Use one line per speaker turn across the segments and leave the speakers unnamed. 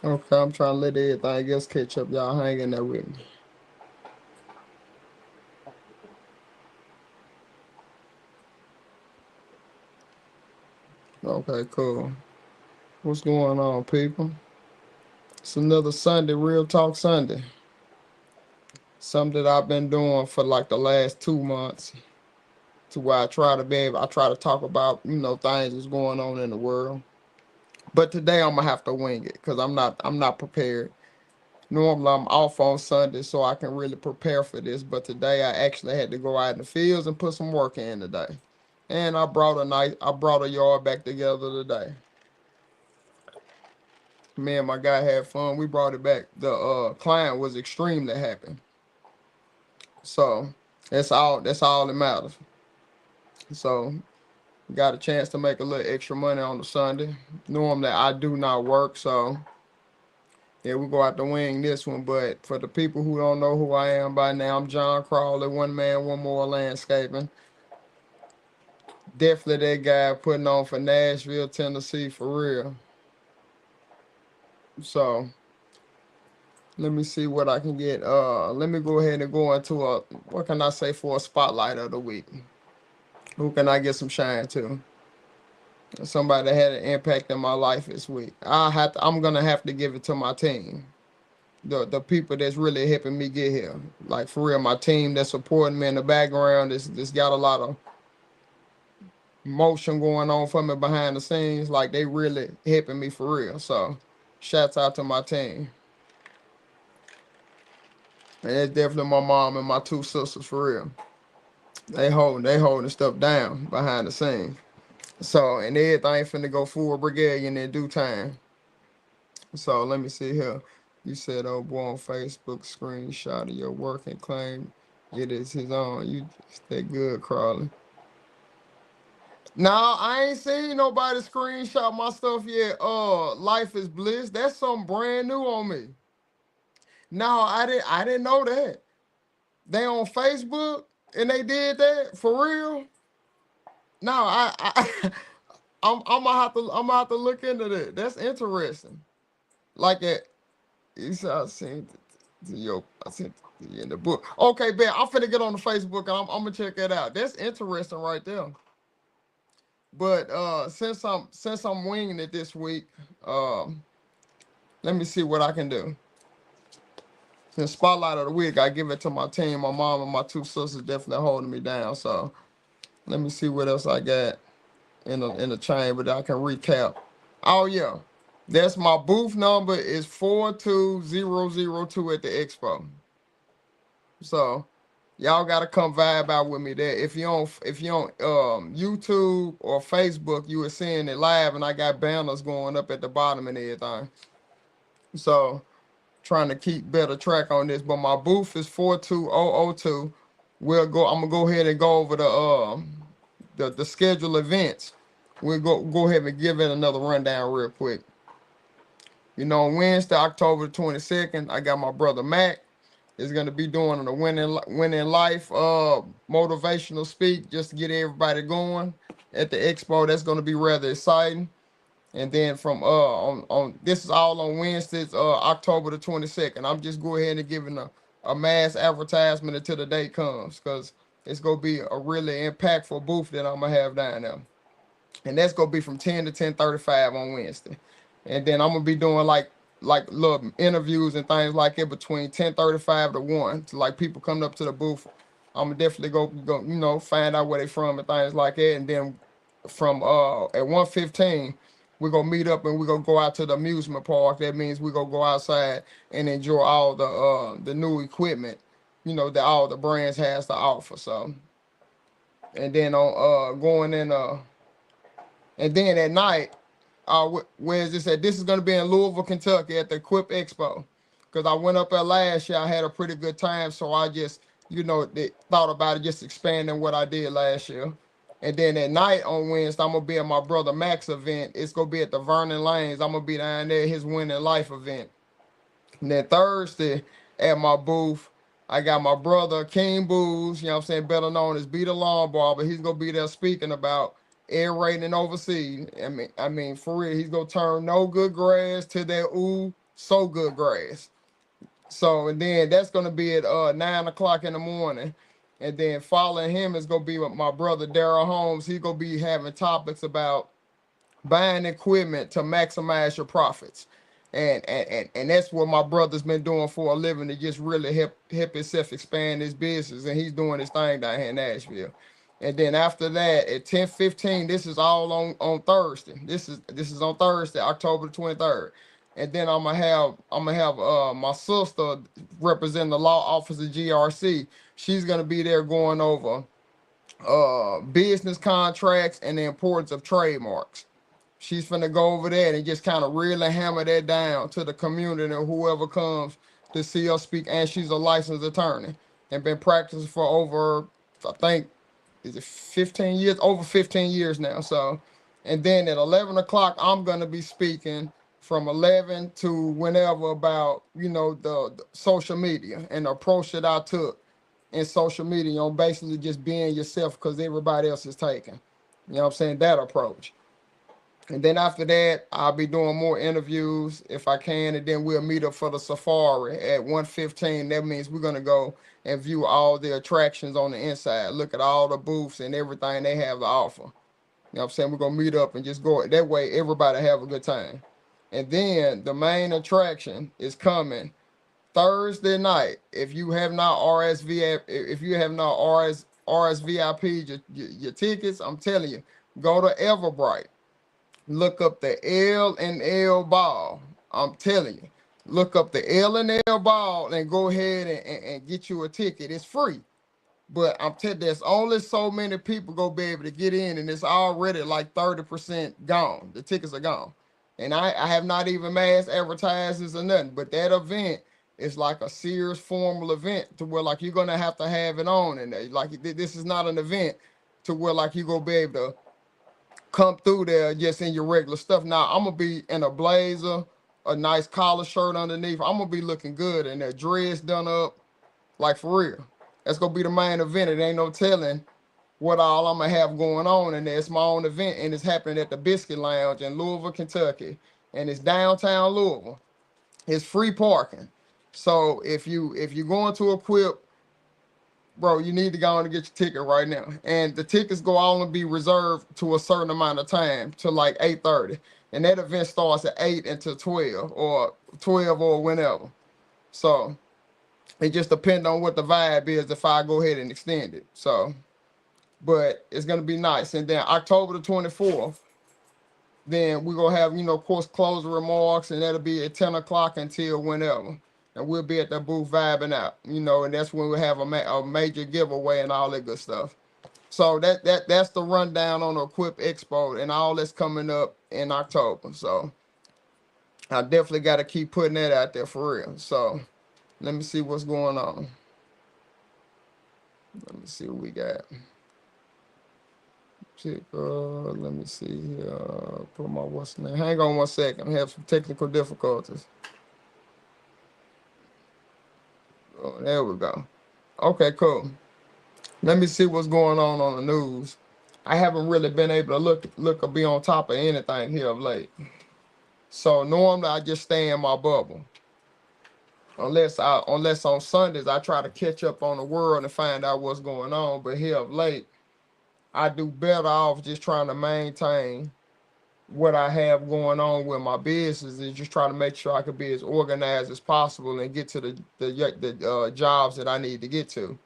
Okay, I'm trying to let everything else catch up. Y'all hanging there with me. Okay, cool. What's going on, people? It's another Sunday, Real Talk Sunday. Something that I've been doing for like the last 2 months, to where I try to talk about, things that's going on in the world. But today I'm gonna have to wing it because I'm not prepared. Normally I'm off on Sunday so I can really prepare for this, but today I actually had to go out in the fields and put some work in today. And I brought a yard back together today. Me and my guy had fun. We brought it back. The client was extremely happy. So that's all that matters. So got a chance to make a little extra money on the Sunday. Normally I do not work, so yeah, we go out to wing this one. But for the people who don't know who I am by now, I'm John Crawley, one man, one more landscaping. Definitely that guy putting on for Nashville, Tennessee for real. So let me see what I can get. Let me go ahead and go into a, what can I say, for a spotlight of the week. Who can I get some shine to? Somebody that had an impact in my life this week. I'm gonna have to give it to my team. The people that's really helping me get here. Like for real, my team that's supporting me in the background. This got a lot of motion going on for me behind the scenes. Like they really helping me for real. So shouts out to my team. And it's definitely my mom and my two sisters for real. They holding stuff down behind the scenes. So and everything finna go full brigadier in due time. So let me see here. You said, "Oh boy, on Facebook, screenshot of your work and claim it is his own." You stay good, crawling. Now I ain't seen nobody screenshot my stuff yet. Life is bliss. That's something brand new on me. No, I didn't know that. They on Facebook and they did that for real. No, I'm gonna have to look into that. That's interesting. Like it. You said I seen to your I sent it to you in the book. Okay, bet I'm finna get on the Facebook and I'm gonna check that out. That's interesting right there. But since I'm winging it this week, um, let me see what I can do. Since spotlight of the week, I give it to my team. My mom and my two sisters definitely holding me down. So let me see what else I got in the chamber that I can recap. Oh yeah, that's my booth number is 42002 at the expo. So y'all gotta come vibe out with me there. If you on YouTube or Facebook, you were seeing it live, and I got banners going up at the bottom and everything. So trying to keep better track on this. But my booth is 42002. I'm gonna go ahead and go over the scheduled events. We'll go ahead and give it another rundown real quick. On Wednesday, October 22nd, I got my brother Mac is going to be doing a winning life motivational speak just to get everybody going at the expo. That's going to be rather exciting. And then from on this is all on Wednesdays, October the 22nd. I'm just go ahead and giving a mass advertisement until the day comes, because it's gonna be a really impactful booth that I'm gonna have down there. And that's gonna be from 10 to 10:35 on Wednesday. And then I'm gonna be doing like little interviews and things like it between 10:35 to 1. To like people coming up to the booth. I'm gonna definitely go find out where they from and things like that. And then from at 1:15, we're gonna meet up and we're gonna go out to the amusement park. That means we're gonna go outside and enjoy all the new equipment, that all the brands has to offer. So and then on going in and then at night, where is this at? This is going to be in Louisville, Kentucky at the Equip Expo. Because I went up there last year, I had a pretty good time, so I just, thought about it, just expanding what I did last year. And then at night on Wednesday, I'm gonna be at my brother Max event. It's gonna be at the Vernon Lanes. I'm gonna be down there at his Winning Life event. And then Thursday at my booth, I got my brother King Booz, you know what I'm saying, better known as Be the Lawn Barber. He's gonna be there speaking about aerating overseas. I mean, for real, he's gonna turn no good grass to that ooh So good grass. So, and then that's gonna be at 9 o'clock in the morning. And then following him is gonna be my brother Daryl Holmes. He's gonna be having topics about buying equipment to maximize your profits. And that's what my brother's been doing for a living, to just really help himself expand his business. And he's doing his thing down here in Nashville. And then after that, at 10:15, this is all on Thursday. This is on Thursday, October the 23rd. And then I'm gonna have my sister representing the law office of GRC. She's gonna be there going over business contracts and the importance of trademarks. She's finna go over that and just kind of really hammer that down to the community and whoever comes to see us speak. And she's a licensed attorney and been practicing for over, I think, is it 15 years? Over 15 years now. So, and then at 11 o'clock, I'm gonna be speaking from 11 to whenever about, the social media and the approach that I took in social media on basically just being yourself because everybody else is taking. You know what I'm saying? That approach. And then after that, I'll be doing more interviews if I can, and then we'll meet up for the safari at 1:15. That means we're gonna go and view all the attractions on the inside, look at all the booths and everything they have to offer. You know what I'm saying? We're gonna meet up and just go that way, everybody have a good time. And then the main attraction is coming Thursday night. If you have not if you have not RSVIP your tickets, I'm telling you, go to Everbright. Look up the L&L Ball. I'm telling you, look up the L&L Ball and go ahead and get you a ticket. It's free. But I'm telling you, there's only so many people go be able to get in, and it's already like 30% gone. The tickets are gone. And I have not even mass advertisements or nothing. But that event is like a serious formal event to where like you're gonna have to have it on. And like this is not an event to where like you go be able to come through there just in your regular stuff. Now I'm gonna be in a blazer, a nice collar shirt underneath. I'm gonna be looking good and that dress done up, like for real. That's gonna be the main event. It ain't no telling what all I'm gonna have going on in there. It's my own event, and it's happening at the Biscuit Lounge in Louisville, Kentucky, and it's downtown Louisville. It's free parking. So if you're going to Equip, bro, you need to go on and get your ticket right now. And the tickets go all and be reserved to a certain amount of time, to like 8:30. And that event starts at 8 until 12 or 12 or whenever. So it just depends on what the vibe is if I go ahead and extend it. So, but it's gonna be nice. And then October the 24th, then we're gonna have, of course, closing remarks, and that'll be at 10 o'clock until whenever. And we'll be at the booth vibing out, and that's when we have a major giveaway and all that good stuff. So that's the rundown on the Equip Expo and all that's coming up in October. So I definitely got to keep putting that out there for real. So let me see what's going on. Let me see what we got. Let me see here. Put my what's name. Hang on 1 second. I have some technical difficulties. Oh, there we go. Okay, cool. Let me see what's going on the news. I haven't really been able to look or be on top of anything here of late. So normally I just stay in my bubble. Unless on Sundays I try to catch up on the world and find out what's going on. But here of late, I do better off just trying to maintain what I have going on with my business, and just trying to make sure I can be as organized as possible and get to the jobs that I need to get to.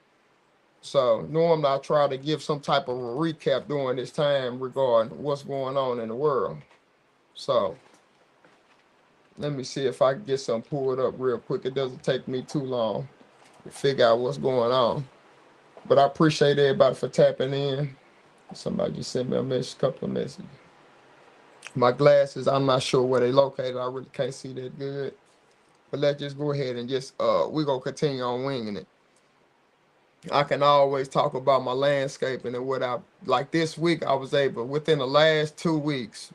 So normally I try to give some type of a recap during this time regarding what's going on in the world. So let me see if I can get something pulled up real quick. It doesn't take me too long to figure out what's going on. But I appreciate everybody for tapping in. Somebody just sent me a message, couple of messages. My glasses, I'm not sure where they located. I really can't see that good. But let's just go ahead and just we're gonna continue on winging it. I can always talk about my landscaping and what I like. This week I was able, within the last 2 weeks,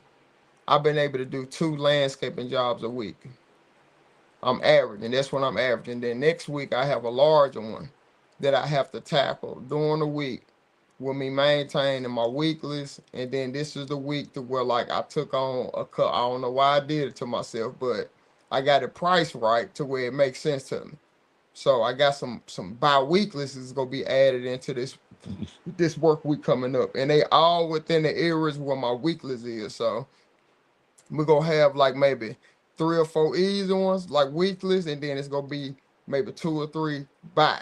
I've been able to do 2 landscaping jobs a week. I'm averaging. That's what I'm averaging. Then next week I have a larger one that I have to tackle during the week with me maintaining my weeklies. And then this is the week to where like I took on a cut. I don't know why I did it to myself, but I got it priced right to where it makes sense to me. So I got some bi-weeklies is gonna be added into this work week coming up, and they all within the areas where my weeklies is. So we're gonna have like maybe 3 or 4 easy ones like weeklies, and then it's gonna be maybe 2 or 3 bi.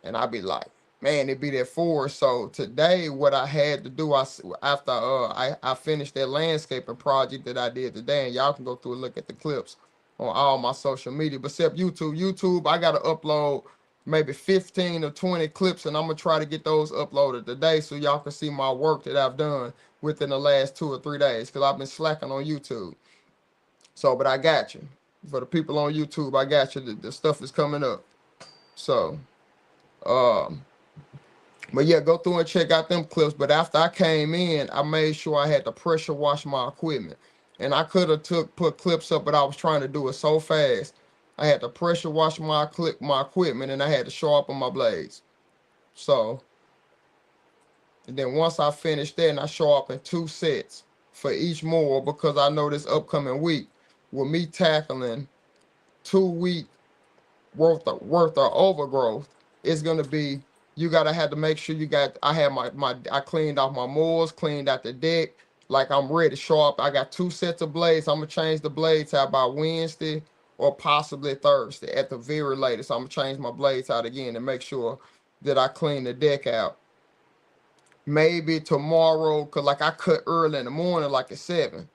And I'd be like, man, it'd be that 4. So today, what I had to do, after I finished that landscaping project that I did today, and y'all can go through and look at the clips on all my social media, but except YouTube. YouTube, I gotta upload maybe 15 or 20 clips, and I'm gonna try to get those uploaded today so y'all can see my work that I've done within the last 2 or 3 days, because I've been slacking on YouTube. So, but I got you. For the people on YouTube, I got you. The stuff is coming up. So, um, but yeah, go through and check out them clips. But after I came in, I made sure I had to pressure wash my equipment. And I could have put clips up, but I was trying to do it so fast. I had to pressure wash my equipment, and I had to sharpen my blades. So, and then once I finished that, and I sharpened 2 sets for each mower, because I know this upcoming week, with me tackling 2 week worth of overgrowth, it's gonna be, you gotta have to make sure you got, I cleaned off my moors, cleaned out the deck, like I'm ready sharp. I got 2 sets of blades. I'm gonna change the blades out by Wednesday or possibly Thursday at the very latest. I'm gonna change my blades out again and make sure that I clean the deck out. Maybe tomorrow, cause like I cut early in the morning, like at 7.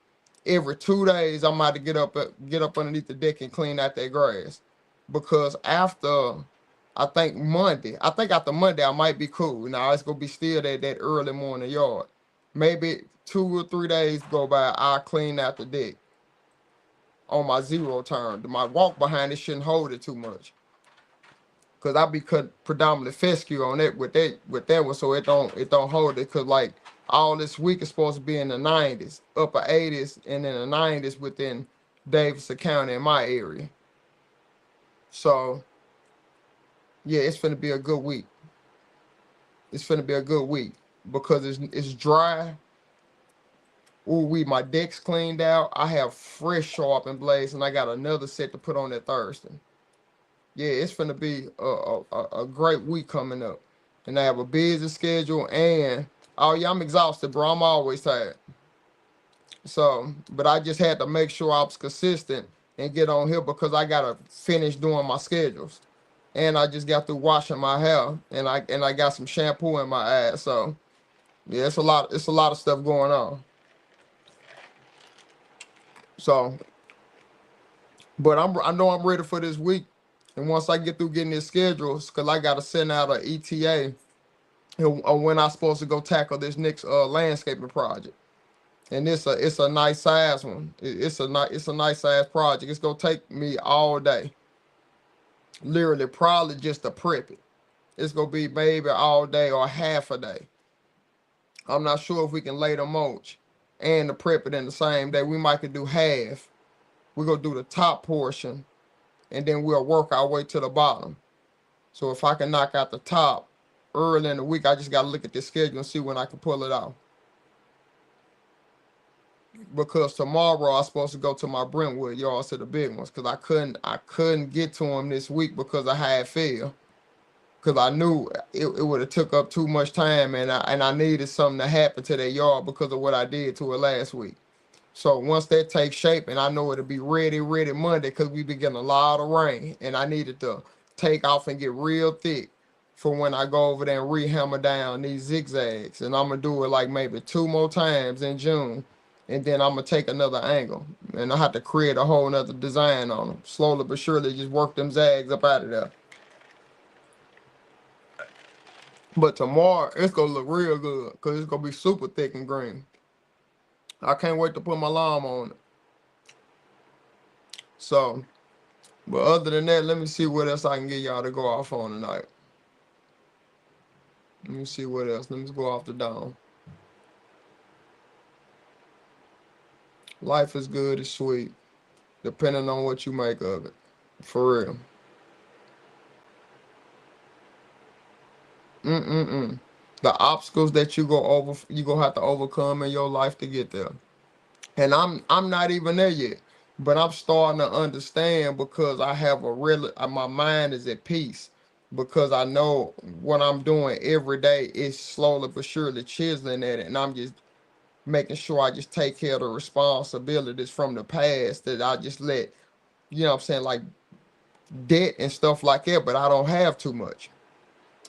Every 2 days, I'm about to get up underneath the deck and clean out that grass, because I think after Monday I might be cool. Now it's gonna be still that early morning yard. Maybe 2 or 3 days go by, I'll clean out the deck on my 0 turn. My walk behind it shouldn't hold it too much, cause I be cut predominantly fescue on it with that one, so it don't hold it. Cause like all this week is supposed to be in the 90s, upper 80s, and in the 90s within Davidson County in my area. So yeah, it's finna be a good week. It's finna be a good week because it's dry. Ooh, my deck's cleaned out. I have fresh sharpened blades, and I got another set to put on that Thursday. Yeah, it's finna be a great week coming up, and I have a busy schedule. And oh yeah, I'm exhausted, bro. I'm always tired. So, but I just had to make sure I was consistent and get on here because I gotta finish doing my schedules. And I just got through washing my hair, and I got some shampoo in my ass. So yeah, it's a lot of stuff going on. So, but I know I'm ready for this week. And once I get through getting this schedules, cause I gotta send out an ETA on when I'm supposed to go tackle this next landscaping project. And it's a nice size one. It's a nice size project. It's gonna take me all day. Literally, probably just to prep it. It's gonna be maybe all day or half a day. I'm not sure if we can lay the mulch and the prep it in the same day. We might could do half. We're gonna do the top portion, and then we'll work our way to the bottom. So if I can knock out the top early in the week, I just gotta look at the schedule and see when I can pull it off. Because tomorrow I'm supposed to go to my Brentwood yards, to the big ones, because I couldn't get to them this week because I had failed. Because I knew it would have took up too much time, and I needed something to happen to that yard because of what I did to it last week. So once that takes shape, and I know it'll be ready Monday, because we be getting a lot of rain, and I needed to take off and get real thick for when I go over there and re-hammer down these zigzags. And I'm gonna do it like maybe 2 more times in June, and then I'm gonna take another angle, and I have to create a whole nother design on them. Slowly but surely, just work them zags up out of there. But tomorrow it's gonna look real good because it's gonna be super thick and green. I can't wait to put my lawn on it. So, but other than that, let me see what else I can get y'all to go off on tonight. Let me see what else. Let me go off the dome. Life is good, it's sweet, depending on what you make of it. For real. The obstacles that you gonna have to overcome in your life to get there. And I'm not even there yet. but I'm starting to understand because I have a real, my mind is at peace because I know what I'm doing every day is slowly but surely chiseling at it, and I'm just making sure I just take care of the responsibilities from the past that I just let, you know what I'm saying, like debt and stuff like that, but I don't have too much.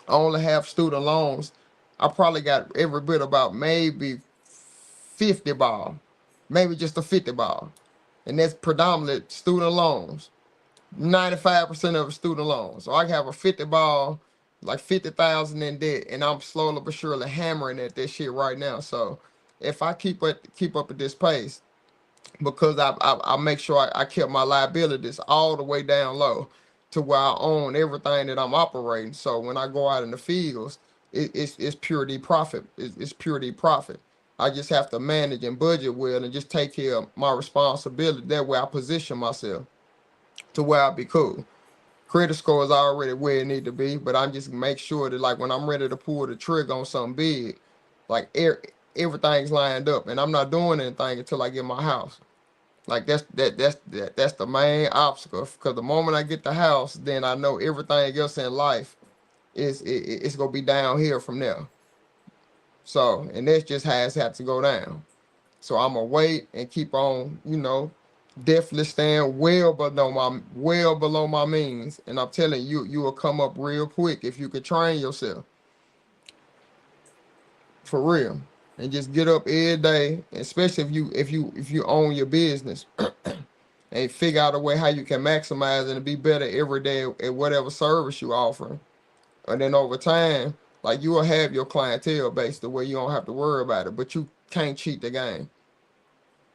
I only have student loans. I probably got every bit about maybe 50 ball, maybe just a 50 ball. And that's predominantly student loans. 95% of it student loans. So I have a 50 ball, like 50,000 in debt, and I'm slowly but surely hammering at that shit right now. So if I keep up at this pace, because I make sure I kept my liabilities all the way down low to where I own everything that I'm operating. So when I go out in the fields, it's pure D profit. It's pure D profit. I just have to manage and budget well and just take care of my responsibility. That way I position myself to where I'll be cool. Credit score is already where it need to be, but I'm just make sure that like when I'm ready to pull the trigger on something big, like everything's lined up, and I'm not doing anything until I get my house. Like that's the main obstacle. Because the moment I get the house, then I know everything else in life it's gonna be downhill from there. So, and that's just how it's had to go down. So I'm gonna wait and keep on, definitely staying well below my means. And I'm telling you, you will come up real quick if you could train yourself for real. And just get up every day, especially if you own your business. And figure out a way how you can maximize and be better every day at whatever service you offer. And then over time, like you will have your clientele base the way you don't have to worry about it, but you can't cheat the game.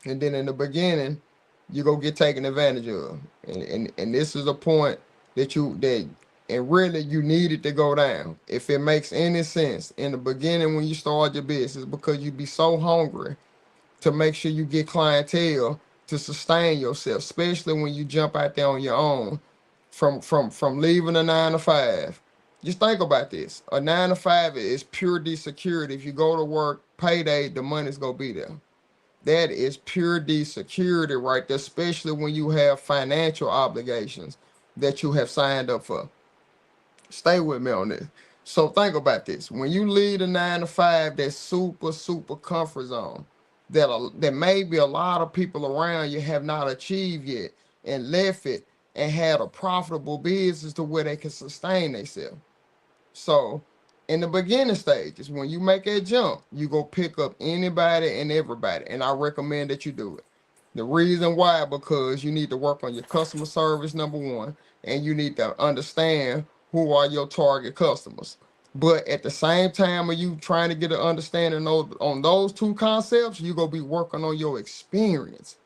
And then in the beginning, you go get taken advantage of. And this is a point that and really you need it to go down. If it makes any sense in the beginning when you start your business, because you be so hungry to make sure you get clientele to sustain yourself, especially when you jump out there on your own from leaving a 9 to 5. Just think about this. A 9 to 5 is pure D security. If you go to work, payday, the money's gonna be there. That is pure D security right there, especially when you have financial obligations that you have signed up for. Stay with me on this. So think about this. When you leave a 9 to 5, that's super, super comfort zone that maybe a lot of people around you have not achieved yet and left it and had a profitable business to where they can sustain themselves. So in the beginning stages, when you make that jump, you go pick up anybody and everybody. And I recommend that you do it. The reason why, because you need to work on your customer service, number one, and you need to understand who are your target customers. But at the same time, when you trying to get an understanding on those two concepts, you're going to be working on your experience.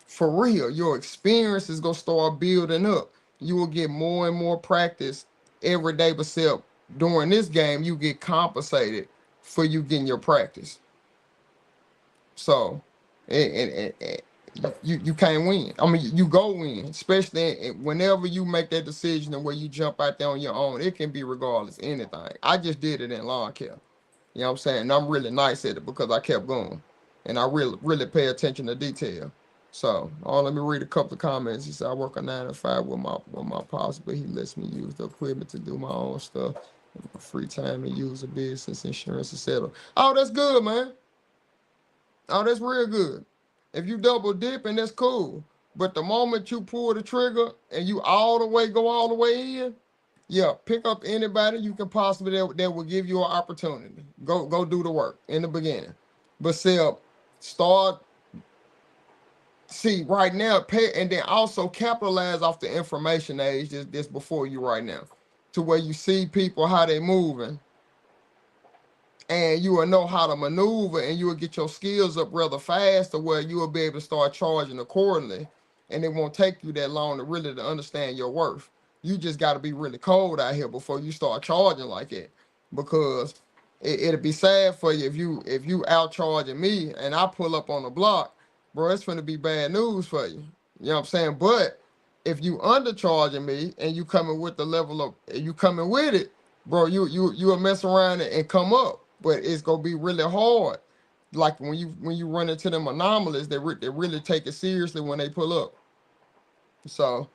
For real, your experience is going to start building up. You will get more and more practice every day, but still, during this game, you get compensated for you getting your practice. So, and you can't win. I mean, you go win, especially whenever you make that decision and where you jump out there on your own. It can be regardless anything. I just did it in lawn care. You know what I'm saying? And I'm really nice at it because I kept going, and I really pay attention to detail. So, let me read a couple of comments. He said, "I work a 9 to 5 with my pops, but he lets me use the equipment to do my own stuff in my free time and use the business insurance, etc." Oh, that's good, man. Oh, that's real good. If you double dipping, that's cool. But the moment you pull the trigger and you go all the way in, yeah, pick up anybody you can possibly that will give you an opportunity. Go do the work in the beginning. But start see right now, pay and then also capitalize off the information age just before you right now. To where you see people how they moving and you will know how to maneuver and you will get your skills up rather fast to where you will be able to start charging accordingly. And it won't take you that long to understand your worth. You just got to be really cold out here before you start charging like it, because it'll be sad for you if you out charging me and I pull up on the block, bro. It's gonna be bad news for you. You know what I'm saying? But if you undercharging me and you coming with the level of you coming with it, bro, you will mess around and come up, but it's gonna be really hard Like when you run into them anomalies, they really take it seriously when they pull up. So,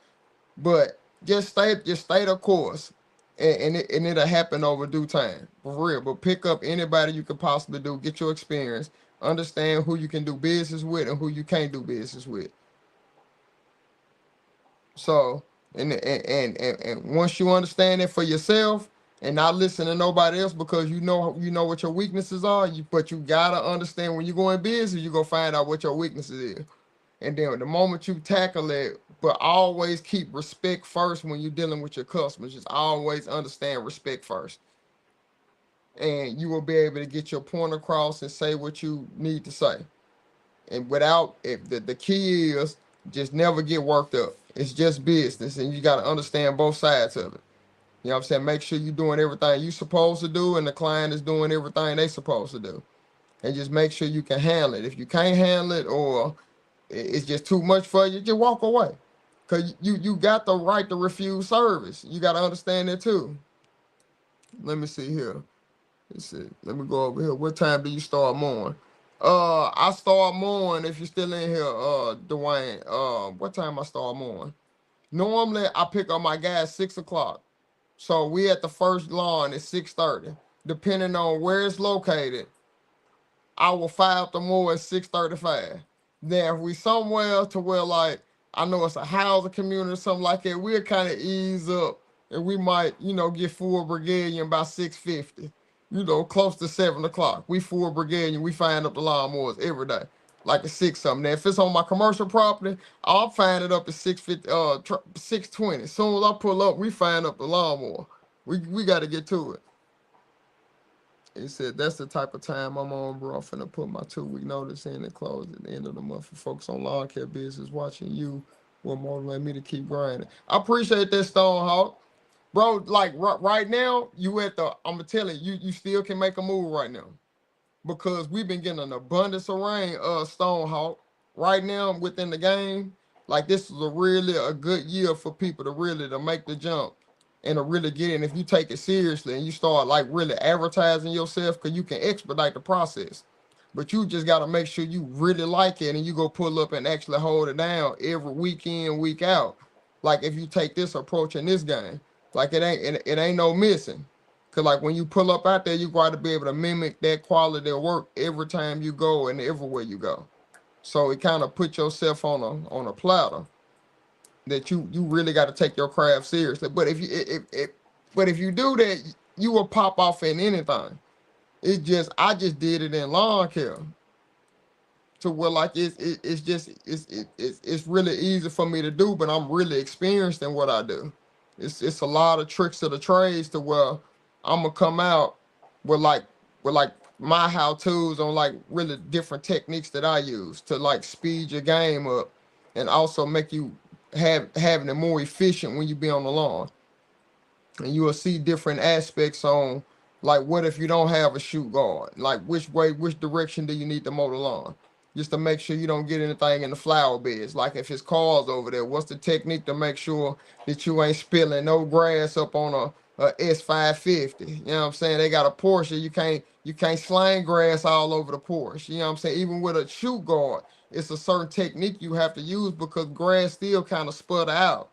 but just stay the course, and it'll happen over due time, for real. But pick up anybody you could possibly do, get your experience, understand who you can do business with and who you can't do business with. So, and once you understand it for yourself and not listen to nobody else, because you know what your weaknesses are, but you gotta understand when you go in business, you go find out what your weaknesses is. And then the moment you tackle it, but always keep respect first when you're dealing with your customers. Just always understand respect first. And you will be able to get your point across and say what you need to say. And without if the key is just never get worked up. It's just business and you gotta understand both sides of it. You know what I'm saying? Make sure you're doing everything you supposed to do and the client is doing everything they supposed to do. And just make sure you can handle it. If you can't handle it or it's just too much for you, just walk away. Cause you got the right to refuse service. You gotta understand that too. Let me see here. Let's see. Let me go over here. What time do you start mowing? I start mowing if you're still in here, Dwayne. What time I start mowing? Normally I pick up my guys 6 o'clock. So we at the first lawn at 6:30. Depending on where it's located, I will fire up the mower at 6:35. Then if we somewhere to where like I know it's a housing community or something like that, we'll kind of ease up and we might, get full brigadier by 6:50. Close to 7 o'clock. We full brigadier, we find up the lawnmowers every day. Like at 6 something. Now if it's on my commercial property, I'll find it up at 6:50, 6:20. As soon as I pull up, we find up the lawnmower. We gotta get to it. He said, that's the type of time I'm on, bro. I'm finna put my 2 week notice in and close at the end of the month for folks on lawn care business watching you will motivate me to keep grinding. I appreciate that, Stonehawk. Bro, like right now, I'm gonna tell you still can make a move right now. Because we've been getting an abundance of rain, Stonehawk. Right now within the game, like this is really a good year for people to really to make the jump and to really get in. If you take it seriously and you start like really advertising yourself, because you can expedite the process. But you just gotta make sure you really like it and you go pull up and actually hold it down every week in, week out. Like if you take this approach in this game, like it ain't no missing. Cause like when you pull up out there, you got to be able to mimic that quality of work every time you go and everywhere you go. So it kind of put yourself on a platter that you really got to take your craft seriously. But if you do that, you will pop off in anything. I just did it in lawn care to where like it's really easy for me to do, but I'm really experienced in what I do. It's a lot of tricks of the trades to where I'm gonna come out with like with like my how tos on like really different techniques that I use to like speed your game up and also make you having it more efficient when you be on the lawn. And you will see different aspects on like what if you don't have a shoot guard, like which direction do you need to mow the lawn, just to make sure you don't get anything in the flower beds. Like if it's cars over there, what's the technique to make sure that you ain't spilling no grass up on a S550? You know what I'm saying? They got a Porsche, you can't slang grass all over the Porsche. You know what I'm saying? Even with a shoot guard, it's a certain technique you have to use because grass still kind of sputter out.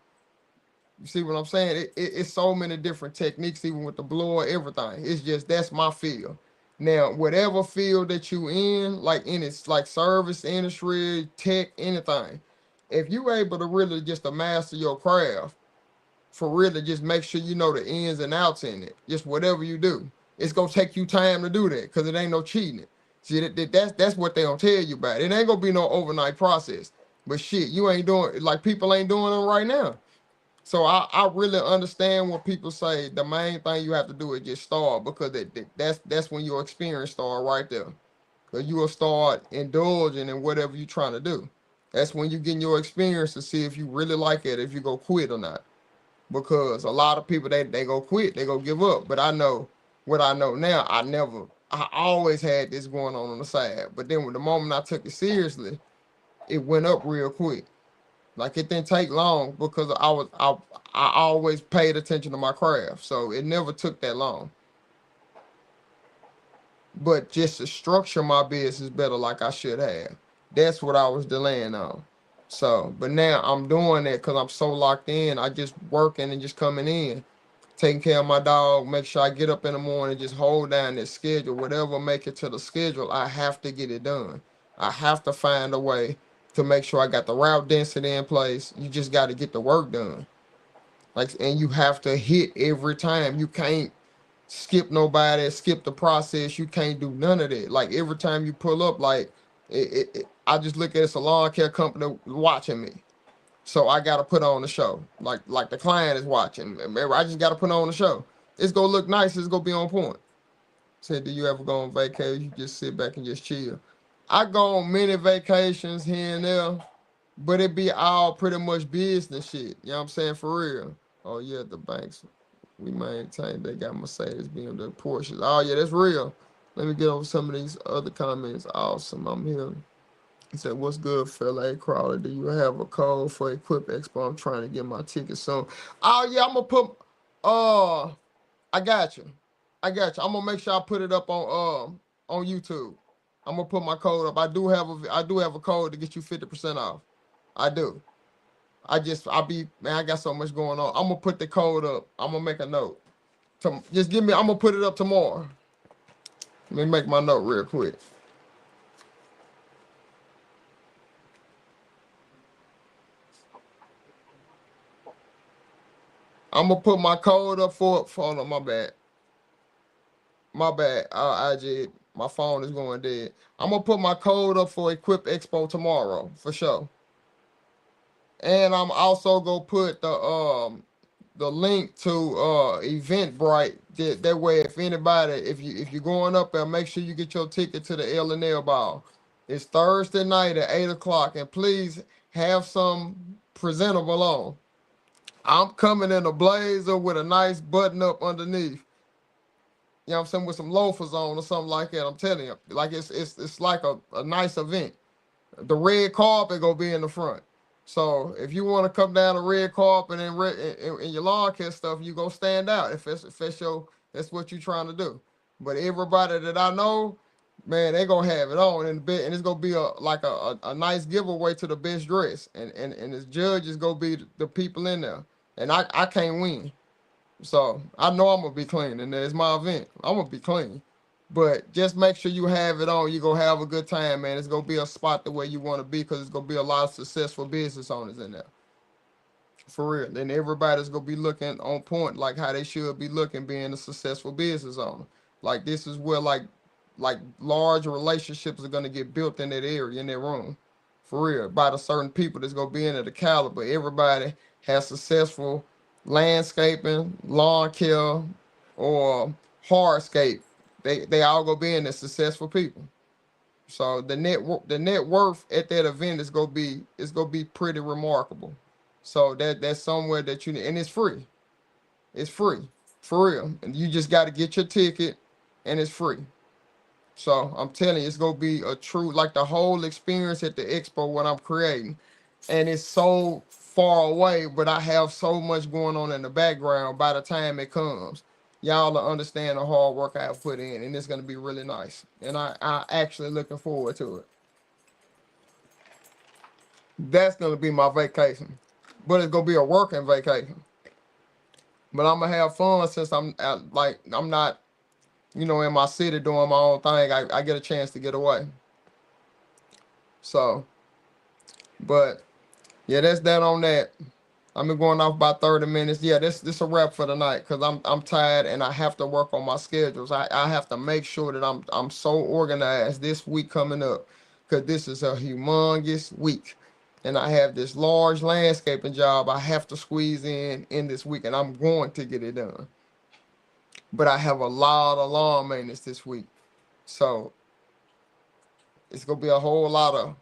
You see what I'm saying? It's so many different techniques, even with the blower, everything. It's just that's my field. Now, whatever field that you in, like in its like service industry, tech, anything, if you able to really just to master your craft, for real to just make sure you know the ins and outs in it, just whatever you do, it's gonna take you time to do that because it ain't no cheating it. See that's what they don't tell you about. It ain't gonna be no overnight process. But shit, you ain't doing like people ain't doing it right now. So I really understand when people say the main thing you have to do is just start because that's when your experience start right there. Because you will start indulging in whatever you're trying to do. That's when you get your experience to see if you really like it, if you go quit or not. Because a lot of people they go quit, they go give up. But I know what I know now. I always had this going on the side. But then when the moment I took it seriously, it went up real quick. Like it didn't take long because I always paid attention to my craft, so it never took that long. but just to structure my business better like I should have. That's what I was delaying on. So, but now I'm doing that because I'm so locked in. I just working and just coming in, taking care of my dog, make sure I get up in the morning, just hold down this schedule. Whatever make it to the schedule, I have to get it done. I have to find a way to make sure I got the route density in place. You just got to get the work done. Like, and you have to hit every time. You can't skip nobody, skip the process. You can't do none of that. Like every time you pull up, like I just look at a salon care company watching me. So I gotta put on the show. Like the client is watching. I just gotta put on the show. It's gonna look nice, it's gonna be on point. Said, do you ever go on vacation? You just sit back and just chill. I go on many vacations here and there, but it be all pretty much business shit. You know what I'm saying? For real. Oh yeah, the banks we maintain they got Mercedes, BMW, Porsches. Oh yeah, that's real. Let me get over some of these other comments. Awesome, I'm here. He said, what's good, fella? Hey, Crawler, do you have a code for Equip Expo? I'm trying to get my ticket soon. Oh yeah, I'm gonna put I got you. I got you. I'm gonna make sure I put it up on YouTube. I'm gonna put my code up. I do have a code to get you 50% off. I do. I got so much going on. I'm gonna put the code up. I'm gonna make a note. Just give me, I'm gonna put it up tomorrow. Let me make my note real quick. I'm gonna put my code up for no, my bad. My bad. I just my phone is going dead. I'm gonna put my code up for Equip Expo tomorrow for sure. And I'm also gonna put the link to Eventbrite. That way, if anybody, if you're going up there, make sure you get your ticket to the L&L ball. It's Thursday night at 8 o'clock, and please have some presentable on. I'm coming in a blazer with a nice button up underneath. You know what I'm saying, with some loafers on or something like that. I'm telling you, like it's like a nice event. The red carpet gonna be in the front. So if you want to come down the red carpet and in your lawn care stuff, you go stand out. If that's what you're trying to do. But everybody that I know, man, they gonna have it on in the bed, and it's gonna be a nice giveaway to the best dress, and the judge is gonna be the people in there, and I can't win. So I know I'm gonna be clean, and it's my event. I'm gonna be clean. But just make sure you have it on. You're gonna have a good time, man. It's gonna be a spot the way you want to be, because it's gonna be a lot of successful business owners in there. For real. And everybody's gonna be looking on point like how they should be looking, being a successful business owner. Like this is where like large relationships are gonna get built in that area, in that room. For real. By the certain people that's gonna be in at the caliber. Everybody has successful landscaping, lawn care, or hardscape. They all gonna be in there, successful people. So the net worth at that event is gonna be pretty remarkable. So that's somewhere that you, and it's free. It's free. For real. And you just gotta get your ticket, and it's free. So I'm telling you, it's gonna be a true, like the whole experience at the expo, what I'm creating. And it's so far away, but I have so much going on in the background by the time it comes. Y'all will understand the hard work I have put in, and it's gonna be really nice. And I actually looking forward to it. That's gonna be my vacation. But it's gonna be a working vacation. But I'm gonna have fun since I'm not, in my city doing my own thing. I get a chance to get away. So, but yeah, that's that on that. I've been going off about 30 minutes. Yeah, this a wrap for the night, because I'm tired and I have to work on my schedules. I have to make sure that I'm so organized this week coming up, because this is a humongous week. And I have this large landscaping job I have to squeeze in this week, and I'm going to get it done. But I have a lot of lawn maintenance this week. So it's gonna be a whole lot of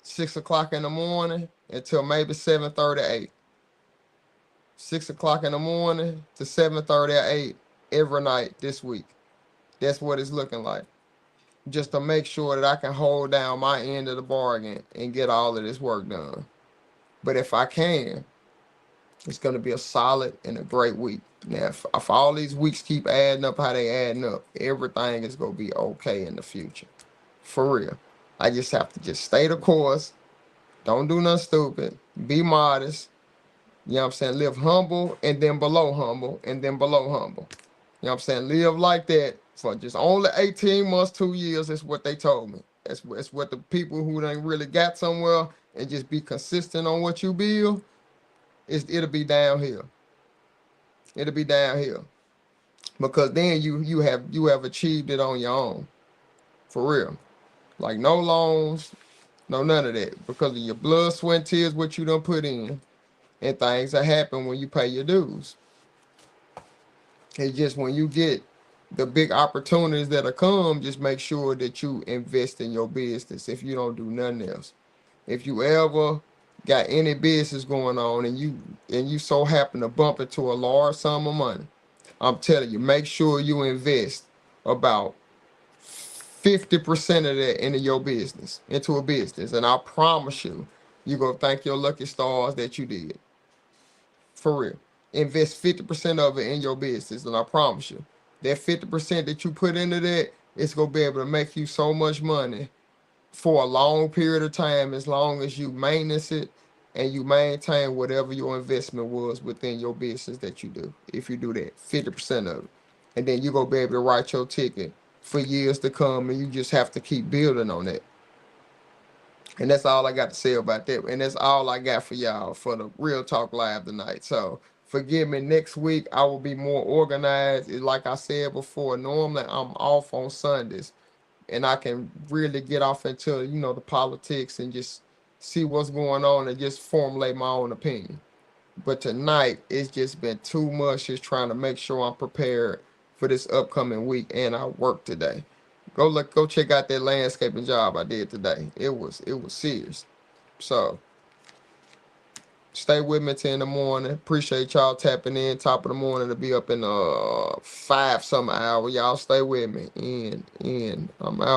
6 o'clock in the morning until maybe 7:30, 8. 6 o'clock in the morning to 7:30 or 8 every night this week. That's what it's looking like. Just to make sure that I can hold down my end of the bargain and get all of this work done. But if I can, It's going to be a solid and a great week. Now, if all these weeks keep adding up how they adding up, everything is going to be okay in the future. For real. I just have to just stay the course. Don't do nothing stupid. Be modest. You know what I'm saying? Live humble and then below humble and then below humble. You know what I'm saying? Live like that for just only 18 months, 2 years is what they told me. It's what the people who done really got somewhere and just be consistent on what you build, it'll be downhill. It'll be downhill. Because then you have achieved it on your own. For real. Like no loans, no none of that. Because of your blood, sweat, and tears, what you done put in. And things that happen when you pay your dues. It's just when you get the big opportunities that'll come, just make sure that you invest in your business if you don't do nothing else. If you ever got any business going on and you so happen to bump into a large sum of money, I'm telling you, make sure you invest about 50% of that into your business, into a business. And I promise you, you're going to thank your lucky stars that you did. For real. Invest 50% of it in your business, and I promise you, that 50% that you put into that, it's gonna be able to make you so much money for a long period of time, as long as you maintenance it and you maintain whatever your investment was within your business that you do. If you do that, 50% of it, and then you're gonna be able to write your ticket for years to come, and you just have to keep building on that. And that's all I got to say about that. And that's all I got for y'all for the Real Talk Live tonight. So forgive me, next week I will be more organized. Like I said before, normally I'm off on Sundays and I can really get off into, the politics and just see what's going on and just formulate my own opinion. But tonight it's just been too much just trying to make sure I'm prepared for this upcoming week, and I work today. Go check out that landscaping job I did today. It was serious. So stay with me till in the morning. Appreciate y'all tapping in. Top of the morning to be up in 5 some hour. Y'all stay with me. And I'm out.